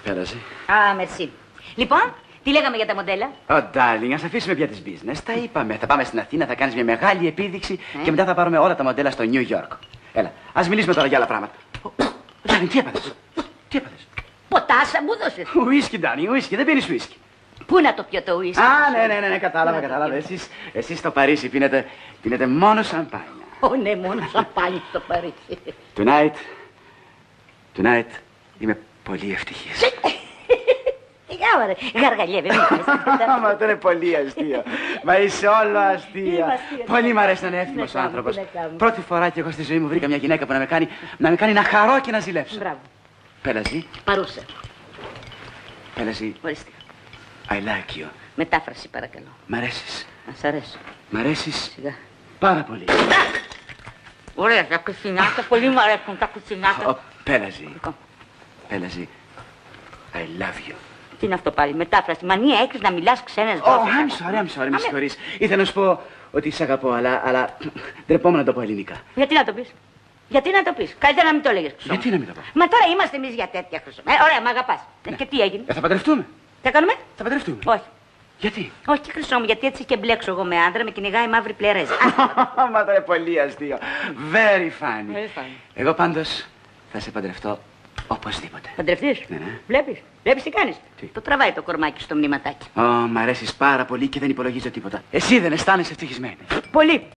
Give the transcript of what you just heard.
Πέρασε. Α, μερσή. Λοιπόν, τι λέγαμε για τα μοντέλα. Darling, ας αφήσουμε πια τις business. Τα είπαμε. Θα πάμε στην Αθήνα, θα κάνεις μια μεγάλη επίδειξη και μετά θα πάρουμε όλα τα μοντέλα στο New York. Έλα, ας μιλήσουμε τώρα για άλλα πράγματα. Darling, τι έπαθες. Τι έπαθες. Ποτάσα μου δώσες. Ουίσκι, Darling, ουίσκι. Δεν πίνεις ουίσκι. Πού να το πιω το ουίσκι. Α, ναι, κατάλαβα. Εσείς στο Παρίσι πίνετε μόνο σαμπάνια. Ω, ναι, μόνο σαμπάνια στο Παρίσι. Tonight, είμαι πολύ ευτυχής. Ωραία, γαργαλιεύε. Μα αυτό είναι πολύ αστείο. Μα είσαι όλο αστείο. Πολύ μ' αρέσει να είναι εύθυμος ο άνθρωπος. Πρώτη φορά και εγώ στη ζωή μου βρήκα μια γυναίκα που να με κάνει να χαρώ και να ζηλέψω. Μπράβο. Πέλαζη. Παρούσα. Πέλαζη. Ορίστε. I like you. Μετάφραση παρακαλώ. Μ' αρέσεις. Να σ' αρέσω. Μ' αρέσεις Σιγά. πάρα πολύ. Ωραία, τα κουτσινάτα. Πολύ μου αρέσουν τα κουτσινάτα. Πέλαζη. Πέλαζη. I love you. Τι είναι αυτό πάλι, μετάφραση. Μανία έχεις να μιλάς ξένες γλώσσες. I'm sorry, με συγχωρείς. Ήθελα να σου πω ότι σ' αγαπώ, αλλά ντρεπόμουν να το πω ελληνικά. Γιατί να το πεις. Γιατί να το πεις. Καλύτερα να μην το έλεγες. Γιατί να μην το πω. Μα τώρα είμαστε εμείς για τέτοια χρυσό. Ωραία, μ' αγαπάς. Και τι έγινε. Θα παντρευτούμε. Τι κάνουμε. Θα παντρευτούμε. Όχι. Γιατί. Όχι, χρυσό μου, γιατί έτσι και μπλέξω εγώ με άντρα, με κυνηγάει μαύρη πλερέζα. Μα τώρα είναι πολύ αστείο. Very funny. Very funny. Εγώ πάντως θα σε παντρευτώ οπωσδήποτε. Παντρευτείς. Ναι. Βλέπεις τι κάνεις. Τι? Το τραβάει το κορμάκι στο μνήματάκι. Μ' αρέσεις πάρα πολύ και δεν υπολογίζω τίποτα. Εσύ δεν αισθάνεσαι ευτυχισμένη. Πολύ.